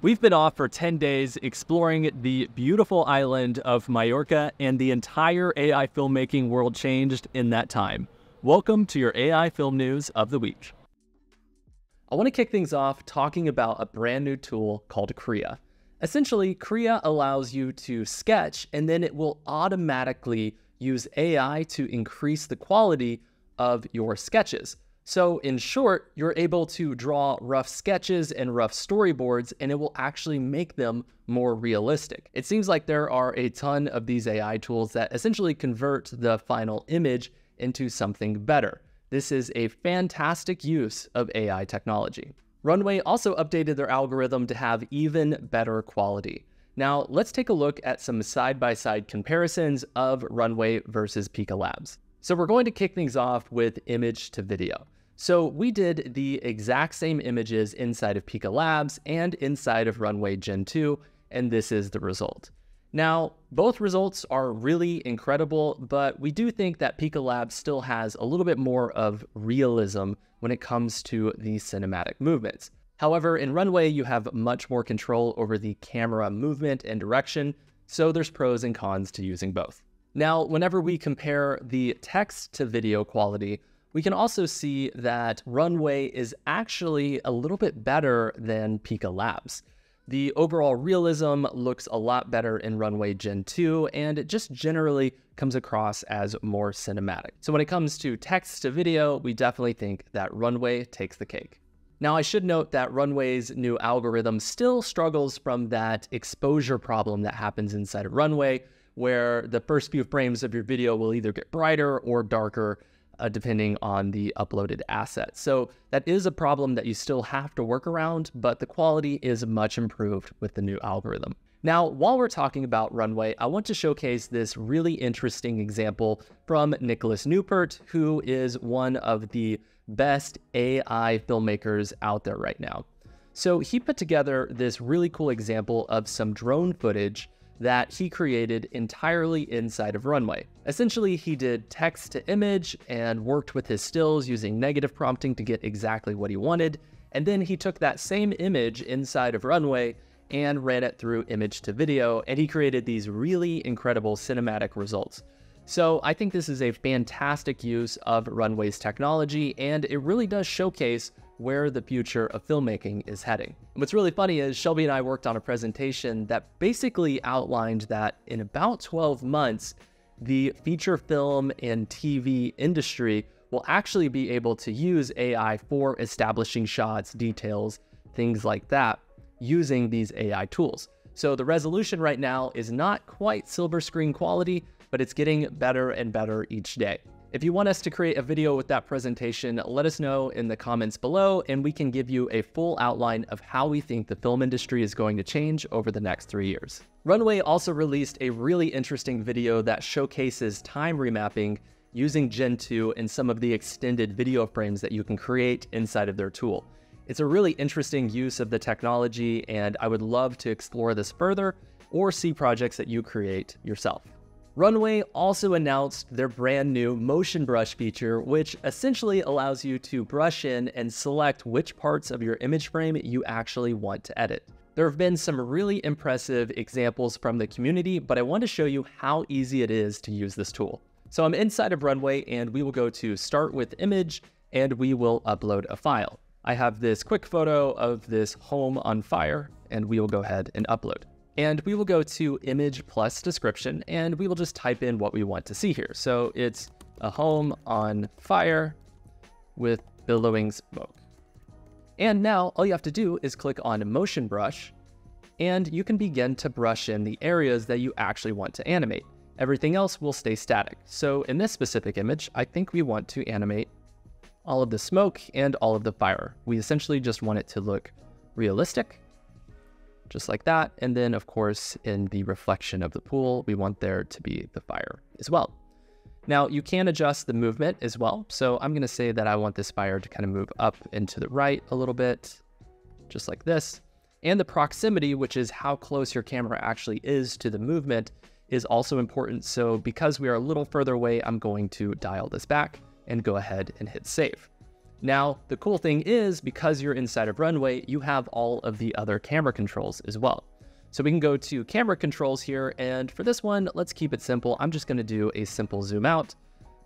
We've been off for 10 days exploring the beautiful island of Majorca, and the entire AI filmmaking world changed in that time. Welcome to your AI film news of the week. I want to kick things off talking about a brand new tool called KREA. Essentially, KREA allows you to sketch, and then it will automatically use AI to increase the quality of your sketches. So in short, you're able to draw rough sketches and rough storyboards, and it will actually make them more realistic. It seems like there are a ton of these AI tools that essentially convert the final image into something better. This is a fantastic use of AI technology. Runway also updated their algorithm to have even better quality. Now, let's take a look at some side-by-side comparisons of Runway versus Pika Labs. So we're going to kick things off with image to video. So we did the exact same images inside of Pika Labs and inside of Runway Gen 2, and this is the result. Now, both results are really incredible, but we do think that Pika Labs still has a little bit more of realism when it comes to the cinematic movements. However, in Runway, you have much more control over the camera movement and direction, so there's pros and cons to using both. Now, whenever we compare the text to video quality, we can also see that Runway is actually a little bit better than Pika Labs. The overall realism looks a lot better in Runway Gen 2, and it just generally comes across as more cinematic. So when it comes to text to video, we definitely think that Runway takes the cake. Now, I should note that Runway's new algorithm still struggles from that exposure problem that happens inside of Runway, where the first few frames of your video will either get brighter or darker, depending on the uploaded asset. So that is a problem that you still have to work around, but the quality is much improved with the new algorithm. Now, while we're talking about Runway, I want to showcase this really interesting example from Nicholas Newport, who is one of the best AI filmmakers out there right now. So he put together this really cool example of some drone footage that he created entirely inside of Runway. Essentially, he did text to image and worked with his stills using negative prompting to get exactly what he wanted. And then he took that same image inside of Runway and ran it through image to video, and he created these really incredible cinematic results. So I think this is a fantastic use of Runway's technology, and it really does showcase where the future of filmmaking is heading. What's really funny is Shelby and I worked on a presentation that basically outlined that in about 12 months, the feature film and TV industry will actually be able to use AI for establishing shots, details, things like that, using these AI tools. So the resolution right now is not quite silver screen quality, but it's getting better and better each day. If you want us to create a video with that presentation, let us know in the comments below, and we can give you a full outline of how we think the film industry is going to change over the next 3 years. Runway also released a really interesting video that showcases time remapping using Gen 2 and some of the extended video frames that you can create inside of their tool. It's a really interesting use of the technology, and I would love to explore this further or see projects that you create yourself. Runway also announced their brand new motion brush feature, which essentially allows you to brush in and select which parts of your image frame you actually want to edit. There have been some really impressive examples from the community, but I want to show you how easy it is to use this tool. So I'm inside of Runway, and we will go to Start with Image, and we will upload a file. I have this quick photo of this home on fire, and we will go ahead and upload. And we will go to image plus description, and we will just type in what we want to see here. So it's a home on fire with billowing smoke. And now all you have to do is click on motion brush, and you can begin to brush in the areas that you actually want to animate. Everything else will stay static. So in this specific image, I think we want to animate all of the smoke and all of the fire. We essentially just want it to look realistic, just like that. And then of course, in the reflection of the pool, we want there to be the fire as well. Now you can adjust the movement as well. So I'm gonna say that I want this fire to kind of move up and to the right a little bit, just like this. And the proximity, which is how close your camera actually is to the movement, is also important. So because we are a little further away, I'm going to dial this back and go ahead and hit save. Now, the cool thing is, because you're inside of Runway, you have all of the other camera controls as well. So we can go to camera controls here, and for this one, let's keep it simple. I'm just gonna do a simple zoom out.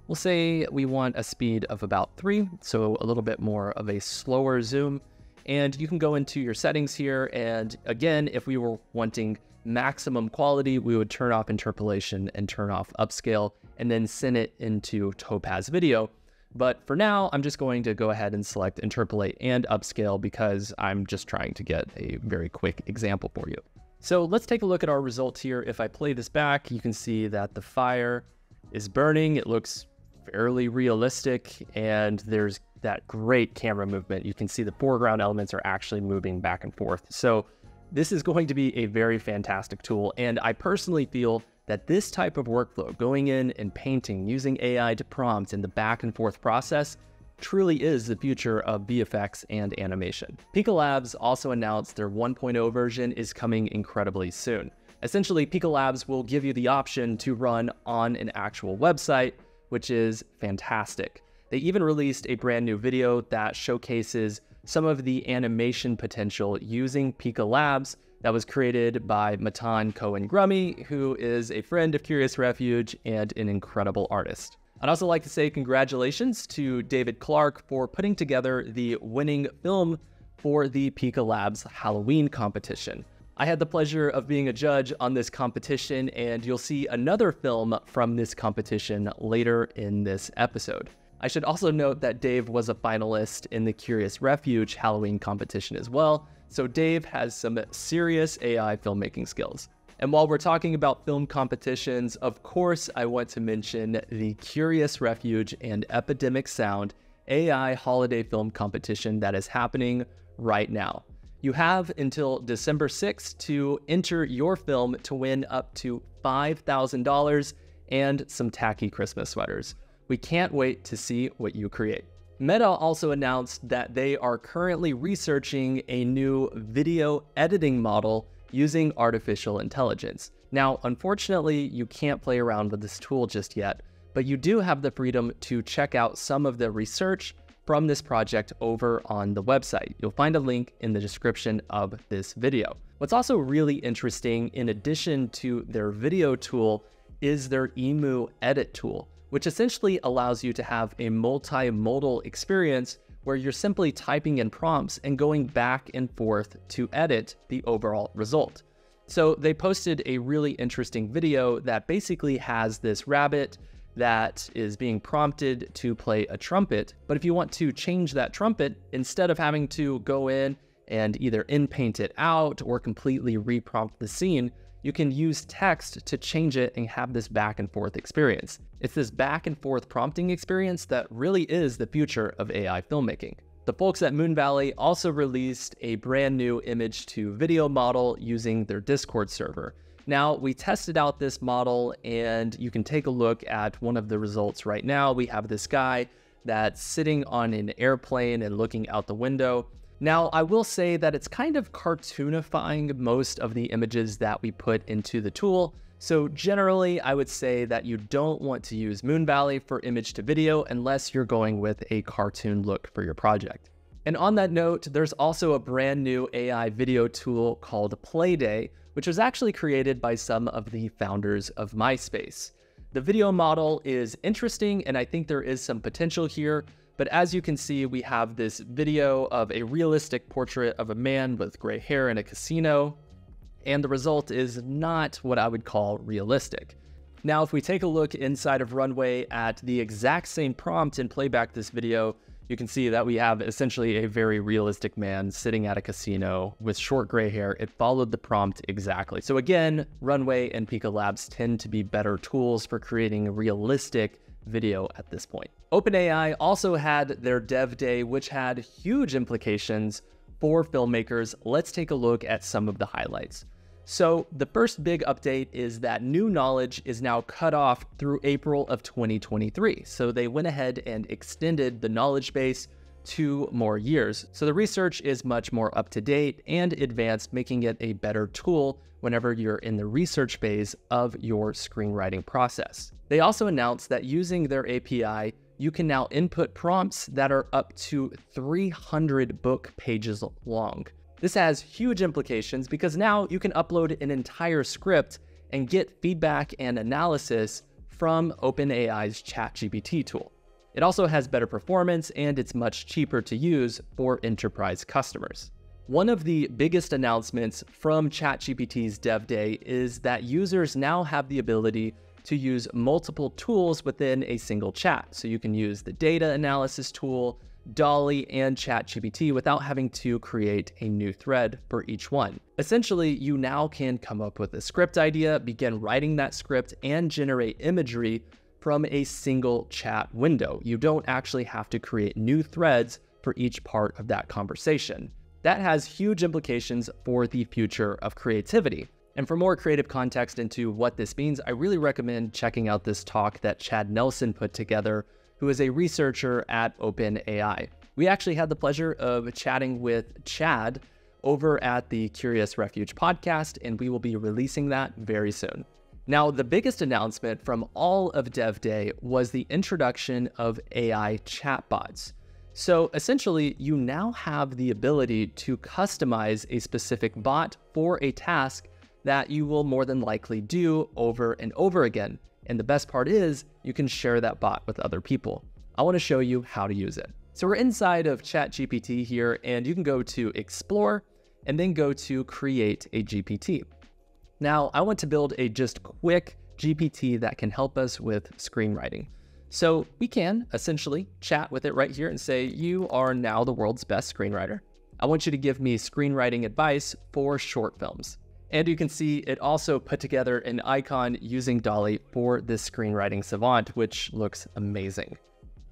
We'll say we want a speed of about 3, so a little bit more of a slower zoom. And you can go into your settings here, and again, if we were wanting maximum quality, we would turn off interpolation and turn off upscale, and then send it into Topaz Video. But for now, I'm just going to go ahead and select interpolate and upscale because I'm just trying to get a very quick example for you. So let's take a look at our results here. If I play this back, you can see that the fire is burning. It looks fairly realistic, and there's that great camera movement. You can see the foreground elements are actually moving back and forth. So this is going to be a very fantastic tool, and I personally feel that this type of workflow, going in and painting, using AI to prompt in the back and forth process, truly is the future of VFX and animation. Pika Labs also announced their 1.0 version is coming incredibly soon. Essentially, Pika Labs will give you the option to run on an actual website, which is fantastic. They even released a brand new video that showcases some of the animation potential using Pika Labs that was created by Matan Cohen-Grummy, who is a friend of Curious Refuge and an incredible artist. I'd also like to say congratulations to David Clark for putting together the winning film for the Pika Labs Halloween competition. I had the pleasure of being a judge on this competition, and you'll see another film from this competition later in this episode. I should also note that Dave was a finalist in the Curious Refuge Halloween competition as well, so Dave has some serious AI filmmaking skills. And while we're talking about film competitions, of course, I want to mention the Curious Refuge and Epidemic Sound AI holiday film competition that is happening right now. You have until December 6th to enter your film to win up to $5,000 and some tacky Christmas sweaters. We can't wait to see what you create. Meta also announced that they are currently researching a new video editing model using artificial intelligence. Now, unfortunately, you can't play around with this tool just yet, but you do have the freedom to check out some of the research from this project over on the website. You'll find a link in the description of this video. What's also really interesting, in addition to their video tool, is their Emu edit tool, which essentially allows you to have a multimodal experience where you're simply typing in prompts and going back and forth to edit the overall result. So they posted a really interesting video that basically has this rabbit that is being prompted to play a trumpet. But if you want to change that trumpet, instead of having to go in and either in-paint it out or completely reprompt the scene, you can use text to change it and have this back and forth experience. It's this back and forth prompting experience that really is the future of AI filmmaking. The folks at Moon Valley also released a brand new image to video model using their Discord server. Now, we tested out this model, and you can take a look at one of the results right now. We have this guy that's sitting on an airplane and looking out the window. Now, I will say that it's kind of cartoonifying most of the images that we put into the tool. So generally, I would say that you don't want to use Moon Valley for image to video unless you're going with a cartoon look for your project. And on that note, there's also a brand new AI video tool called Playday, which was actually created by some of the founders of MySpace. The video model is interesting, and I think there is some potential here. But as you can see, we have this video of a realistic portrait of a man with gray hair in a casino, and the result is not what I would call realistic. Now, if we take a look inside of Runway at the exact same prompt and play back this video, you can see that we have essentially a very realistic man sitting at a casino with short gray hair. It followed the prompt exactly. So again, Runway and Pika Labs tend to be better tools for creating realistic video at this point. OpenAI also had their Dev Day, which had huge implications for filmmakers. Let's take a look at some of the highlights. So the first big update is that new knowledge is now cut off through April of 2023. So they went ahead and extended the knowledge base 2 more years. So the research is much more up to date and advanced, making it a better tool whenever you're in the research phase of your screenwriting process. They also announced that using their API, you can now input prompts that are up to 300 book pages long. This has huge implications because now you can upload an entire script and get feedback and analysis from OpenAI's ChatGPT tool. It also has better performance and it's much cheaper to use for enterprise customers. One of the biggest announcements from ChatGPT's Dev Day is that users now have the ability to use multiple tools within a single chat. So you can use the data analysis tool, DALL-E, and ChatGPT without having to create a new thread for each one. Essentially, you now can come up with a script idea, begin writing that script, and generate imagery from a single chat window. You don't actually have to create new threads for each part of that conversation. That has huge implications for the future of creativity. And for more creative context into what this means, I really recommend checking out this talk that Chad Nelson put together, who is a researcher at OpenAI. We actually had the pleasure of chatting with Chad over at the Curious Refuge podcast, and we will be releasing that very soon. Now, the biggest announcement from all of Dev Day was the introduction of AI chatbots. So essentially, you now have the ability to customize a specific bot for a task that you will more than likely do over and over again. And the best part is you can share that bot with other people. I want to show you how to use it. So we're inside of ChatGPT here, and you can go to Explore and then go to Create a GPT. Now, I want to build a just quick GPT that can help us with screenwriting. So we can essentially chat with it right here and say, you are now the world's best screenwriter. I want you to give me screenwriting advice for short films. And you can see it also put together an icon using DALL-E for this screenwriting savant, which looks amazing.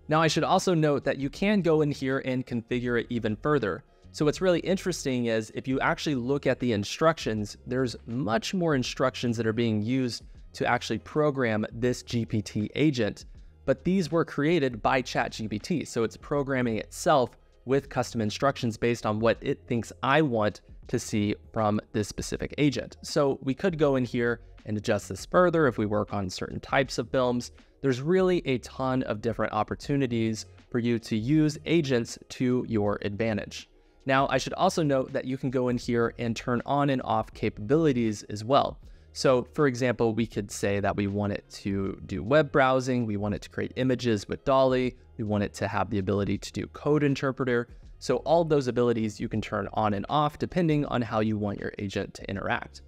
Now, I should also note that you can go in here and configure it even further. So what's really interesting is if you actually look at the instructions, there's much more instructions that are being used to actually program this GPT agent, but these were created by ChatGPT. So it's programming itself with custom instructions based on what it thinks I want to see from this specific agent. So we could go in here and adjust this further if we work on certain types of films. There's really a ton of different opportunities for you to use agents to your advantage. Now, I should also note that you can go in here and turn on and off capabilities as well. So for example, we could say that we want it to do web browsing, we want it to create images with DALL-E, we want it to have the ability to do code interpreter. So all of those abilities you can turn on and off depending on how you want your agent to interact.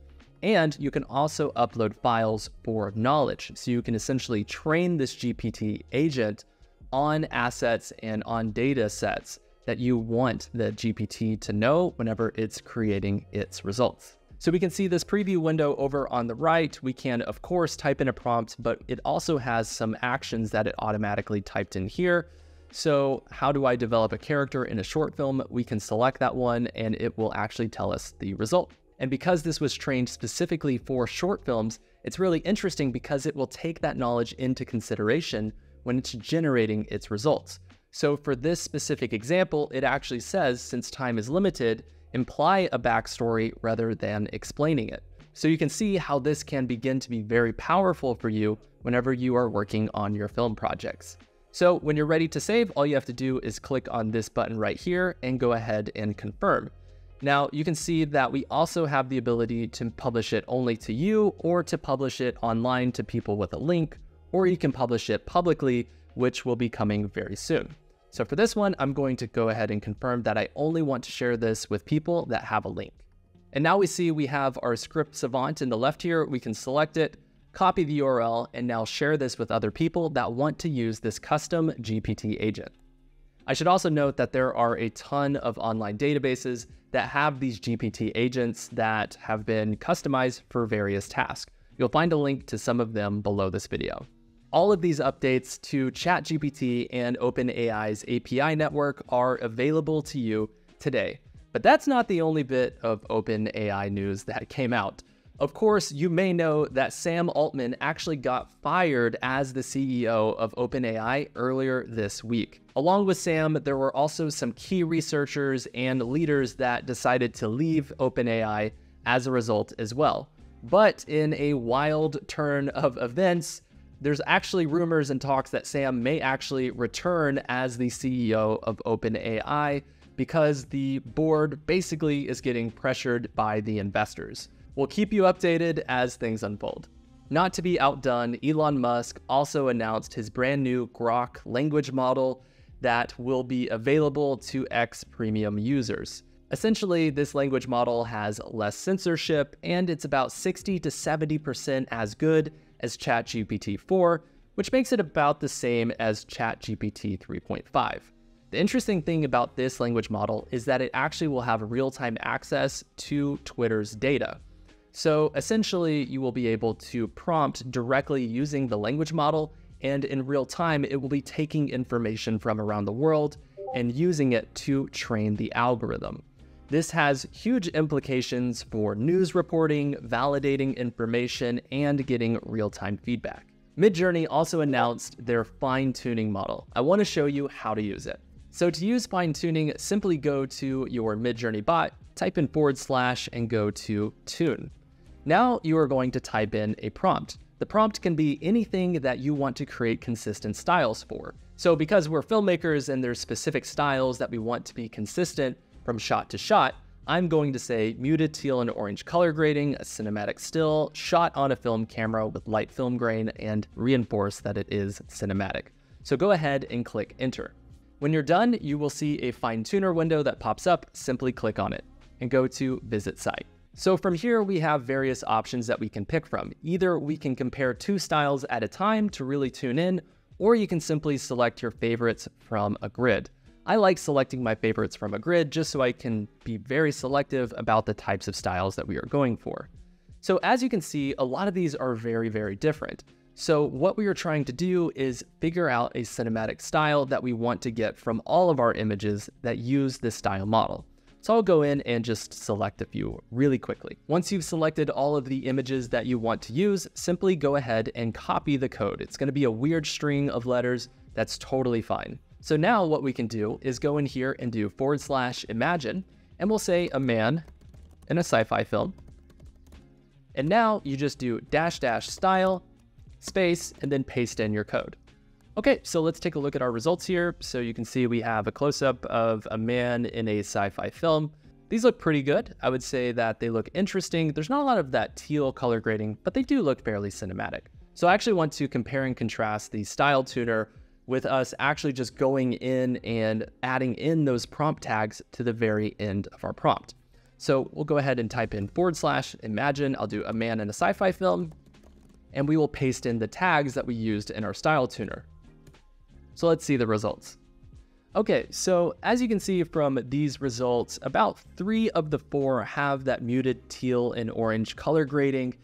And you can also upload files for knowledge. So you can essentially train this GPT agent on assets and on data sets that you want the GPT to know whenever it's creating its results. So we can see this preview window over on the right. We can, of course, type in a prompt, but it also has some actions that it automatically typed in here. So how do I develop a character in a short film? We can select that one and it will actually tell us the result. And because this was trained specifically for short films, it's really interesting because it will take that knowledge into consideration when it's generating its results. So for this specific example, it actually says, since time is limited, imply a backstory rather than explaining it. So you can see how this can begin to be very powerful for you whenever you are working on your film projects. So when you're ready to save, all you have to do is click on this button right here and go ahead and confirm. Now you can see that we also have the ability to publish it only to you or to publish it online to people with a link, or you can publish it publicly, which will be coming very soon. So for this one, I'm going to go ahead and confirm that I only want to share this with people that have a link. And now we see we have our script savant in the left here. We can select it, copy the URL, and now share this with other people that want to use this custom GPT agent. I should also note that there are a ton of online databases that have these GPT agents that have been customized for various tasks. You'll find a link to some of them below this video. All of these updates to ChatGPT and OpenAI's API network are available to you today. But that's not the only bit of OpenAI news that came out. Of course, you may know that Sam Altman actually got fired as the CEO of OpenAI earlier this week. Along with Sam, there were also some key researchers and leaders that decided to leave OpenAI as a result as well. But in a wild turn of events, There's actually rumors and talks that Sam may actually return as the CEO of OpenAI because the board basically is getting pressured by the investors. We'll keep you updated as things unfold. Not to be outdone, Elon Musk also announced his brand new Grok language model that will be available to X Premium users. Essentially, this language model has less censorship, and it's about 60 to 70% as good as ChatGPT-4, which makes it about the same as ChatGPT 3.5. The interesting thing about this language model is that it actually will have real-time access to Twitter's data. So essentially, you will be able to prompt directly using the language model, and in real time, it will be taking information from around the world and using it to train the algorithm. This has huge implications for news reporting, validating information, and getting real-time feedback. Midjourney also announced their fine-tuning model. I want to show you how to use it. So to use fine-tuning, simply go to your Midjourney bot, type in / and go to tune. Now you are going to type in a prompt. The prompt can be anything that you want to create consistent styles for. So because we're filmmakers and there's specific styles that we want to be consistent from shot to shot, I'm going to say muted teal and orange color grading, a cinematic still, shot on a film camera with light film grain, and reinforce that it is cinematic. So go ahead and click enter. When you're done, you will see a fine tuner window that pops up. Simply click on it and go to visit site. So from here, we have various options that we can pick from. Either we can compare two styles at a time to really tune in, or you can simply select your favorites from a grid. I like selecting my favorites from a grid just so I can be very selective about the types of styles that we are going for. So as you can see, a lot of these are very, very different. So what we are trying to do is figure out a cinematic style that we want to get from all of our images that use this style model. So I'll go in and just select a few really quickly. Once you've selected all of the images that you want to use, simply go ahead and copy the code. It's going to be a weird string of letters. That's totally fine. So now what we can do is go in here and do / imagine, and we'll say a man in a sci-fi film. And now you just do -- style, space, and then paste in your code. Okay, so let's take a look at our results here. So you can see we have a close-up of a man in a sci-fi film. These look pretty good. I would say that they look interesting. There's not a lot of that teal color grading, but they do look fairly cinematic. So I actually want to compare and contrast the style tuner with us actually just going in and adding in those prompt tags to the very end of our prompt. So we'll go ahead and type in / imagine. I'll do a man in a sci-fi film, and we will paste in the tags that we used in our style tuner. So let's see the results. Okay, so as you can see from these results, about 3 of the 4 have that muted teal and orange color grading.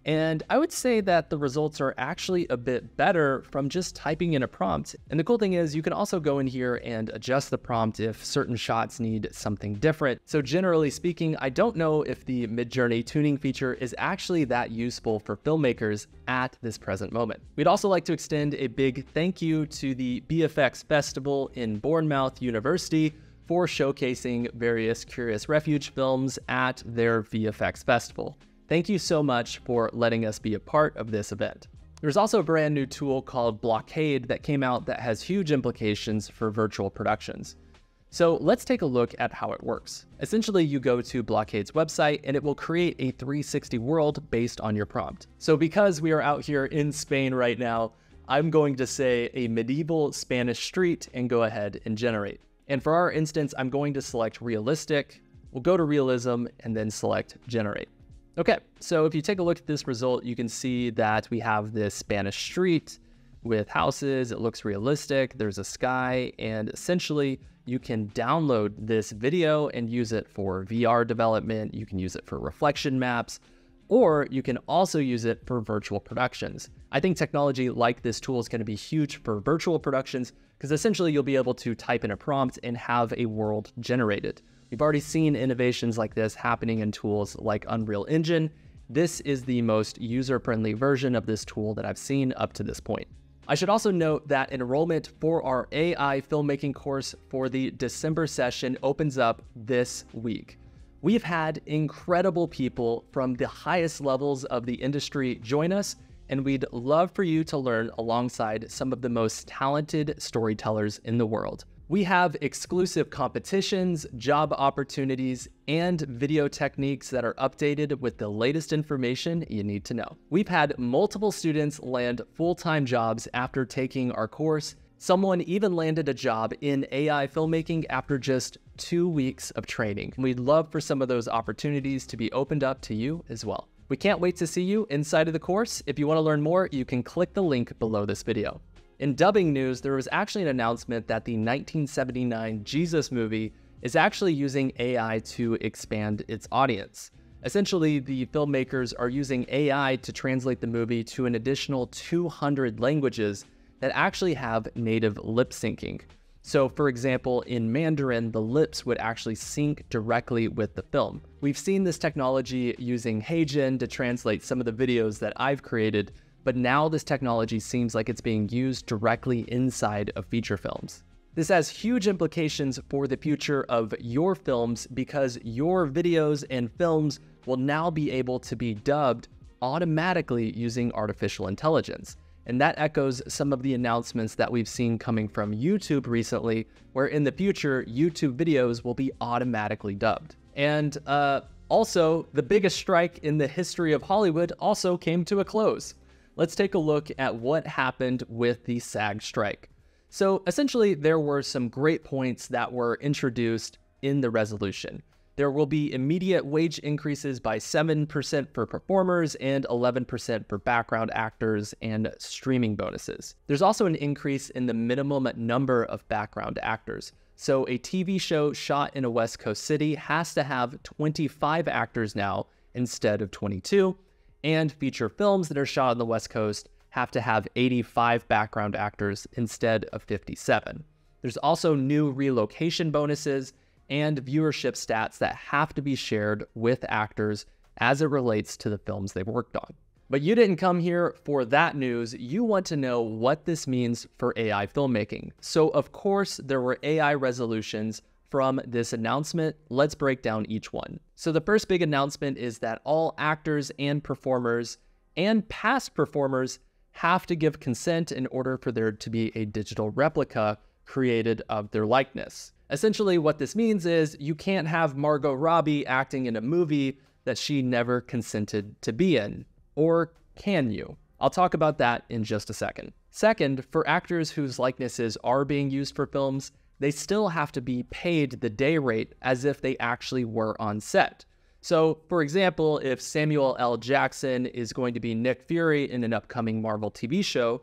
And I would say that the results are actually a bit better from just typing in a prompt. And the cool thing is you can also go in here and adjust the prompt if certain shots need something different. So generally speaking, I don't know if the Midjourney tuning feature is actually that useful for filmmakers at this present moment. We'd also like to extend a big thank you to the BFX Festival in Bournemouth University for showcasing various Curious Refuge films at their VFX festival. Thank you so much for letting us be a part of this event. There's also a brand new tool called Blockade that came out that has huge implications for virtual productions. So let's take a look at how it works. Essentially, you go to Blockade's website and it will create a 360 world based on your prompt. So because we are out here in Spain right now, I'm going to say a medieval Spanish street and go ahead and generate. And for our instance, I'm going to select realistic. We'll go to realism and then select generate. Okay, so if you take a look at this result, you can see that we have this Spanish street with houses. It looks realistic. There's a sky, and essentially you can download this video and use it for VR development. You can use it for reflection maps, or you can also use it for virtual productions. I think technology like this tool is going to be huge for virtual productions because essentially you'll be able to type in a prompt and have a world generated. We've already seen innovations like this happening in tools like Unreal Engine. This is the most user-friendly version of this tool that I've seen up to this point. I should also note that enrollment for our AI filmmaking course for the December session opens up this week. We've had incredible people from the highest levels of the industry join us, and we'd love for you to learn alongside some of the most talented storytellers in the world. We have exclusive competitions, job opportunities, and video techniques that are updated with the latest information you need to know. We've had multiple students land full-time jobs after taking our course. Someone even landed a job in AI filmmaking after just 2 weeks of training. We'd love for some of those opportunities to be opened up to you as well. We can't wait to see you inside of the course. If you want to learn more, you can click the link below this video. In dubbing news, there was actually an announcement that the 1979 Jesus movie is actually using AI to expand its audience. Essentially, the filmmakers are using AI to translate the movie to an additional 200 languages that actually have native lip syncing. So for example, in Mandarin, the lips would actually sync directly with the film. We've seen this technology using Heijin to translate some of the videos that I've created, but now this technology seems like it's being used directly inside of feature films. This has huge implications for the future of your films because your videos and films will now be able to be dubbed automatically using artificial intelligence. And that echoes some of the announcements that we've seen coming from YouTube recently, where in the future, YouTube videos will be automatically dubbed. And also, the biggest strike in the history of Hollywood also came to a close. Let's take a look at what happened with the SAG strike. So essentially, there were some great points that were introduced in the resolution. There will be immediate wage increases by 7% for performers and 11% for background actors and streaming bonuses. There's also an increase in the minimum number of background actors. So a TV show shot in a West Coast city has to have 25 actors now instead of 22. And feature films that are shot on the West Coast have to have 85 background actors instead of 57. There's also new relocation bonuses and viewership stats that have to be shared with actors as it relates to the films they've worked on. But you didn't come here for that news. You want to know what this means for AI filmmaking. So of course, there were AI resolutions from this announcement. Let's break down each one. So the first big announcement is that all actors and performers and past performers have to give consent in order for there to be a digital replica created of their likeness. Essentially, what this means is you can't have Margot Robbie acting in a movie that she never consented to be in. Or can you? I'll talk about that in just a second. Second, for actors whose likenesses are being used for films, they still have to be paid the day rate as if they actually were on set. So, for example, if Samuel L. Jackson is going to be Nick Fury in an upcoming Marvel TV show,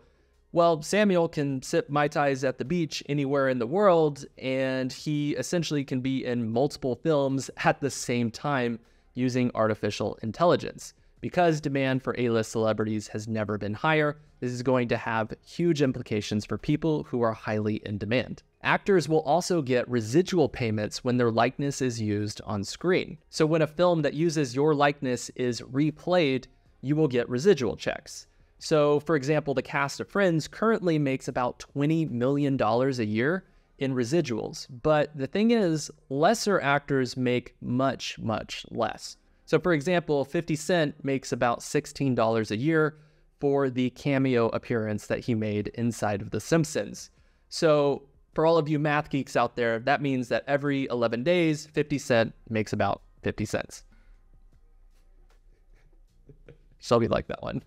well, Samuel can sip Mai Tais at the beach anywhere in the world, and he essentially can be in multiple films at the same time using artificial intelligence. Because demand for A-list celebrities has never been higher, this is going to have huge implications for people who are highly in demand. Actors will also get residual payments when their likeness is used on screen. So when a film that uses your likeness is replayed, you will get residual checks. So for example, the cast of Friends currently makes about $20 million a year in residuals. But the thing is, lesser actors make much, much less. So for example, 50 Cent makes about $16 a year for the cameo appearance that he made inside of The Simpsons. So for all of you math geeks out there, that means that every 11 days, 50 Cent makes about 50 cents. Shelby liked that one.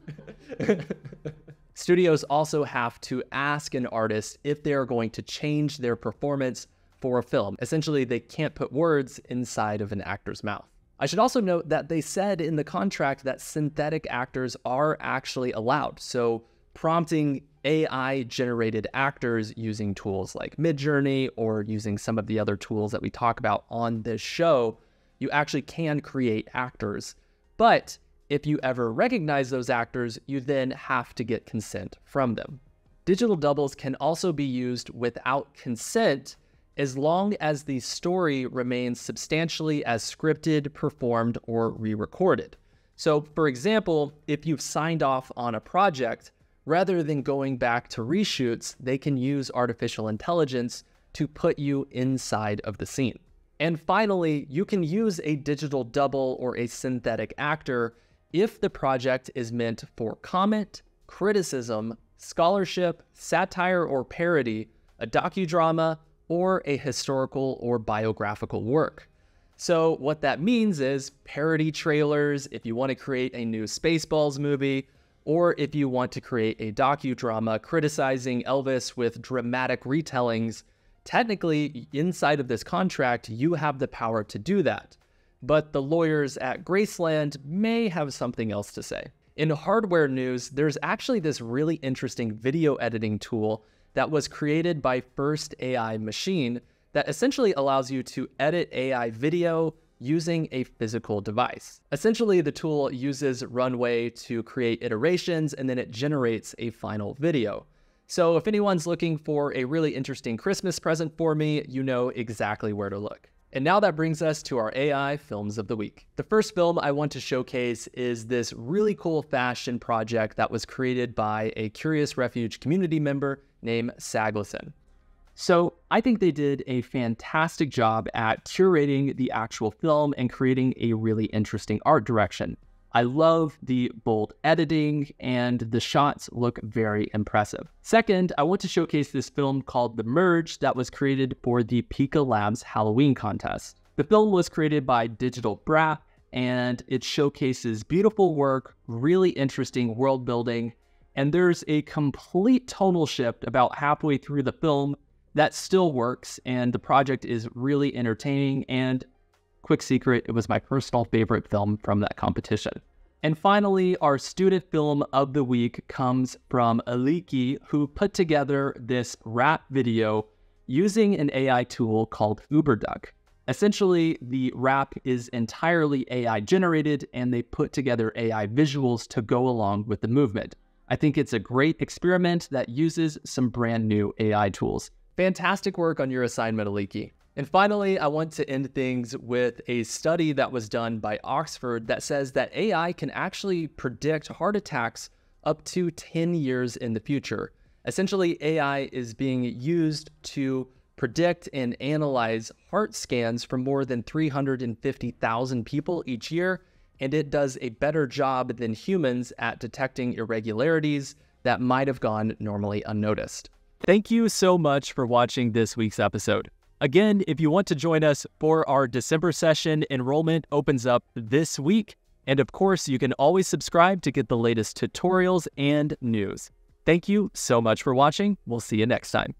Studios also have to ask an artist if they are going to change their performance for a film. Essentially, they can't put words inside of an actor's mouth. I should also note that they said in the contract that synthetic actors are actually allowed. So prompting AI-generated actors using tools like Midjourney or using some of the other tools that we talk about on this show, you actually can create actors. But if you ever recognize those actors, you then have to get consent from them. Digital doubles can also be used without consent as long as the story remains substantially as scripted, performed, or re-recorded. So, for example, if you've signed off on a project, rather than going back to reshoots, they can use artificial intelligence to put you inside of the scene. And finally, you can use a digital double or a synthetic actor if the project is meant for comment, criticism, scholarship, satire or parody, a docudrama, or a historical or biographical work. So what that means is parody trailers if you want to create a new Spaceballs movie, or if you want to create a docudrama criticizing Elvis with dramatic retellings. Technically, inside of this contract, you have the power to do that. But the lawyers at Graceland may have something else to say. In hardware news, there's actually this really interesting video editing tool that was created by First AI Machine that essentially allows you to edit AI video using a physical device. Essentially, the tool uses Runway to create iterations, and then it generates a final video. So if anyone's looking for a really interesting Christmas present for me, you know exactly where to look. And now that brings us to our AI films of the week. The first film I want to showcase is this really cool fashion project that was created by a Curious Refuge community member named Çağlasın. So I think they did a fantastic job at curating the actual film and creating a really interesting art direction. I love the bold editing, and the shots look very impressive. Second, I want to showcase this film called The Merge that was created for the Pika Labs Halloween contest. The film was created by Digital Brap, and it showcases beautiful work, really interesting world building, and there's a complete tonal shift about halfway through the film that still works, and the project is really entertaining, and quick secret, it was my personal favorite film from that competition. And finally, our student film of the week comes from Aliki, who put together this rap video using an AI tool called UberDuck. Essentially, the rap is entirely AI generated, and they put together AI visuals to go along with the movement. I think it's a great experiment that uses some brand new AI tools. Fantastic work on your assignment, Aliki. And finally, I want to end things with a study that was done by Oxford that says that AI can actually predict heart attacks up to 10 years in the future. Essentially, AI is being used to predict and analyze heart scans from more than 350,000 people each year, and it does a better job than humans at detecting irregularities that might have gone normally unnoticed. Thank you so much for watching this week's episode. Again, if you want to join us for our December session, enrollment opens up this week. And of course, you can always subscribe to get the latest tutorials and news. Thank you so much for watching. We'll see you next time.